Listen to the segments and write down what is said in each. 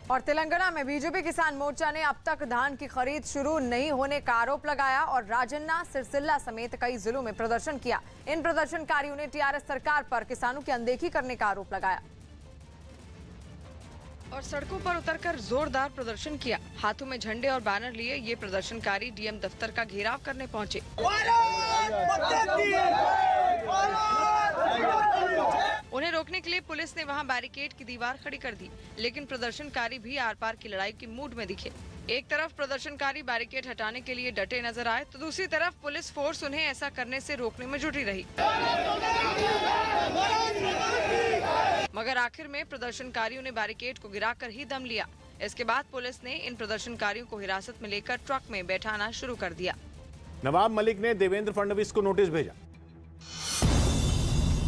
और तेलंगाना में बीजेपी किसान मोर्चा ने अब तक धान की खरीद शुरू नहीं होने का आरोप लगाया और राजन्ना, सिरसिल्ला समेत कई जिलों में प्रदर्शन किया। इन प्रदर्शनकारियों ने टीआरएस सरकार पर किसानों की अनदेखी करने का आरोप लगाया और सड़कों पर उतरकर जोरदार प्रदर्शन किया। हाथों में झंडे और बैनर लिए ये प्रदर्शनकारी डीएम दफ्तर का घेराव करने पहुंचे। उन्हें रोकने के लिए पुलिस ने वहां बैरिकेड की दीवार खड़ी कर दी, लेकिन प्रदर्शनकारी भी आर पार की लड़ाई की मूड में दिखे। एक तरफ प्रदर्शनकारी बैरिकेड हटाने के लिए डटे नजर आए, तो दूसरी तरफ पुलिस फोर्स उन्हें ऐसा करने से रोकने में जुटी रही। मगर आखिर में प्रदर्शनकारियों ने बैरिकेड को गिराकर ही दम लिया। इसके बाद पुलिस ने इन प्रदर्शनकारियों को हिरासत में लेकर ट्रक में बैठाना शुरू कर दिया। नवाब मलिक ने देवेंद्र फडणवीस को नोटिस भेजा।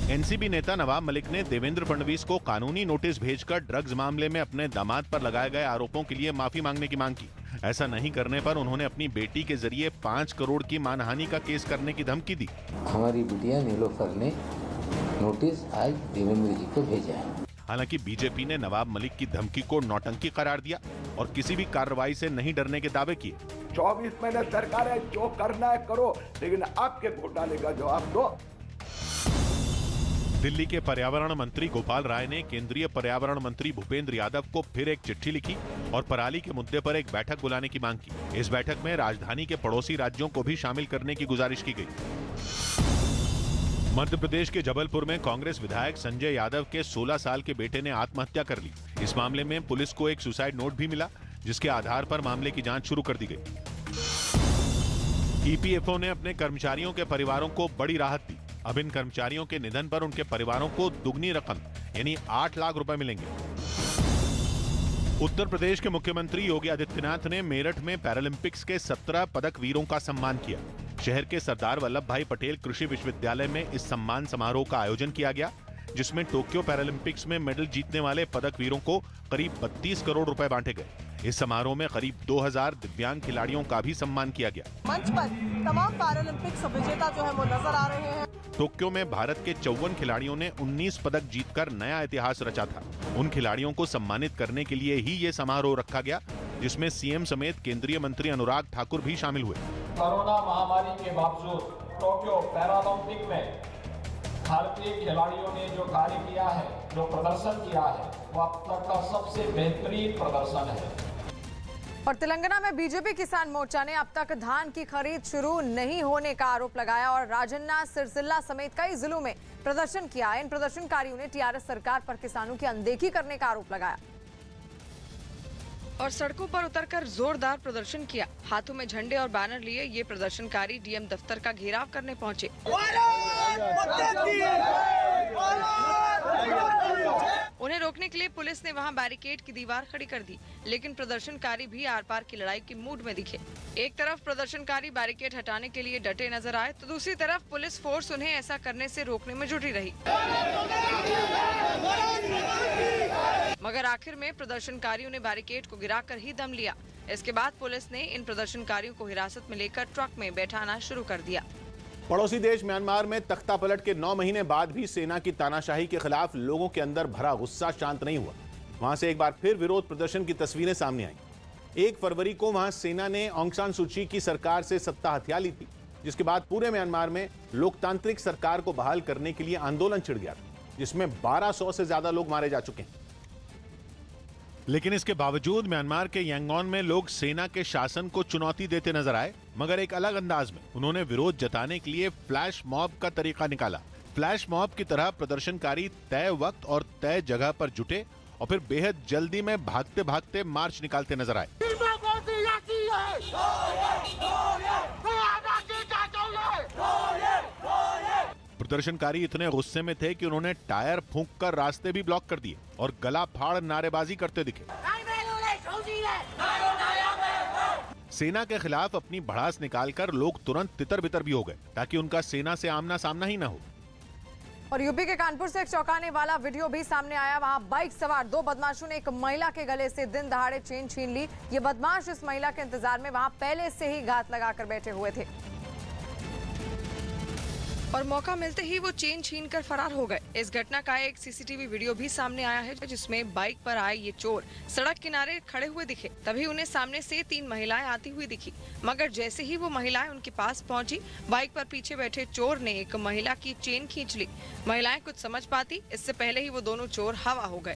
एनसीपी नेता नवाब मलिक ने देवेंद्र फडणवीस को कानूनी नोटिस भेजकर ड्रग्स मामले में अपने दामाद पर लगाए गए आरोपों के लिए माफी मांगने की मांग की। ऐसा नहीं करने पर उन्होंने अपनी बेटी के जरिए 5 करोड़ की मानहानि का केस करने की धमकी दी। हमारी बिटिया नीलोफर ने नोटिस आज देवेंद्र जी को भेजा है। हालांकि बीजेपी ने नवाब मलिक की धमकी को नौटंकी करार दिया और किसी भी कार्रवाई से नहीं डरने के दावे किए। 24 महीने सरकार है, जो करना है करो, लेकिन आपके घोटाले का जवाब दो। दिल्ली के पर्यावरण मंत्री गोपाल राय ने केंद्रीय पर्यावरण मंत्री भूपेंद्र यादव को फिर एक चिट्ठी लिखी और पराली के मुद्दे पर एक बैठक बुलाने की मांग की। इस बैठक में राजधानी के पड़ोसी राज्यों को भी शामिल करने की गुजारिश की गई। मध्य प्रदेश के जबलपुर में कांग्रेस विधायक संजय यादव के 16 साल के बेटे ने आत्महत्या कर ली। इस मामले में पुलिस को एक सुसाइड नोट भी मिला, जिसके आधार पर मामले की जांच शुरू कर दी गई। ईपीएफओ ने अपने कर्मचारियों के परिवारों को बड़ी राहत दी। अब इन कर्मचारियों के निधन पर उनके परिवारों को दुगनी रकम यानी 8 लाख रुपए मिलेंगे। उत्तर प्रदेश के मुख्यमंत्री योगी आदित्यनाथ ने मेरठ में पैरालंपिक्स के 17 पदक वीरों का सम्मान किया। शहर के सरदार वल्लभ भाई पटेल कृषि विश्वविद्यालय में इस सम्मान समारोह का आयोजन किया गया, जिसमें टोक्यो पैरालंपिक्स में मेडल जीतने वाले पदक वीरों को करीब 32 करोड़ रुपए बांटे गए। इस समारोह में करीब 2000 दिव्यांग खिलाड़ियों का भी सम्मान किया गया। मंच पर तमाम पैरालंपिक्स विजेता जो है वो नजर आ रहे हैं। टोक्यो में भारत के 54 खिलाड़ियों ने 19 पदक जीतकर नया इतिहास रचा था। उन खिलाड़ियों को सम्मानित करने के लिए ही ये समारोह रखा गया, जिसमें सीएम समेत केंद्रीय मंत्री अनुराग ठाकुर भी शामिल हुए। कोरोना महामारी के बावजूद टोक्यो पैरालंपिक में भारतीय खिलाड़ियों ने जो कार्य किया है, जो प्रदर्शन किया है, वो अब तक का सबसे बेहतरीन प्रदर्शन है। और तेलंगाना में बीजेपी किसान मोर्चा ने अब तक धान की खरीद शुरू नहीं होने का आरोप लगाया और राजन्ना, सिरसिल्ला समेत कई जिलों में प्रदर्शन किया। इन प्रदर्शनकारियों ने टीआरएस सरकार पर किसानों की अनदेखी करने का आरोप लगाया और सड़कों पर उतरकर जोरदार प्रदर्शन किया। हाथों में झंडे और बैनर लिए ये प्रदर्शनकारी डीएम दफ्तर का घेराव करने पहुंचे। उन्हें रोकने के लिए पुलिस ने वहां बैरिकेड की दीवार खड़ी कर दी, लेकिन प्रदर्शनकारी भी आर पार की लड़ाई की मूड में दिखे। एक तरफ प्रदर्शनकारी बैरिकेड हटाने के लिए डटे नजर आए, तो दूसरी तरफ पुलिस फोर्स उन्हें ऐसा करने से रोकने में जुटी रही। मगर आखिर में प्रदर्शनकारियों ने बैरिकेड को गिराकर ही दम लिया। इसके बाद पुलिस ने इन प्रदर्शनकारियों को हिरासत में लेकर ट्रक में बैठाना शुरू कर दिया। पड़ोसी देश म्यांमार में तख्ता पलट के 9 महीने बाद भी सेना की तानाशाही के खिलाफ लोगों के अंदर भरा गुस्सा शांत नहीं हुआ। वहां से एक बार फिर विरोध प्रदर्शन की तस्वीरें सामने आई। 1 फरवरी को वहां सेना ने ऑंग सान सू की की सरकार से सत्ता हथिया ली थी, जिसके बाद पूरे म्यांमार में लोकतांत्रिक सरकार को बहाल करने के लिए आंदोलन छिड़ गया था, जिसमें 1200 से ज्यादा लोग मारे जा चुके हैं। लेकिन इसके बावजूद म्यांमार के यांगोन में लोग सेना के शासन को चुनौती देते नजर आए, मगर एक अलग अंदाज में। उन्होंने विरोध जताने के लिए फ्लैश मॉब का तरीका निकाला। फ्लैश मॉब की तरह प्रदर्शनकारी तय वक्त और तय जगह पर जुटे और फिर बेहद जल्दी में भागते भागते मार्च निकालते नजर आए। प्रदर्शनकारी इतने गुस्से में थे कि उन्होंने टायर फूंककर रास्ते भी ब्लॉक कर दिए और गला फाड़ नारेबाजी करते दिखे। सेना के खिलाफ अपनी भड़ास निकालकर लोग तुरंत तितर बितर भी हो गए, ताकि उनका सेना से आमना सामना ही न हो। और यूपी के कानपुर से एक चौंकाने वाला वीडियो भी सामने आया। वहां बाइक सवार 2 बदमाशों ने एक महिला के गले से दिन दहाड़े चेन छीन ली। ये बदमाश इस महिला के इंतजार में वहां पहले से ही घात लगाकर बैठे हुए थे। और मौका मिलते ही वो चेन छीनकर फरार हो गए। इस घटना का एक सीसीटीवी वीडियो भी सामने आया है, जिसमें बाइक पर आए ये चोर सड़क किनारे खड़े हुए दिखे। तभी उन्हें सामने से 3 महिलाएं आती हुई दिखी, मगर जैसे ही वो महिलाएं उनके पास पहुंची, बाइक पर पीछे बैठे चोर ने एक महिला की चेन खींच ली। महिलाएं कुछ समझ पाती इससे पहले ही वो दोनों चोर हवा हो गए।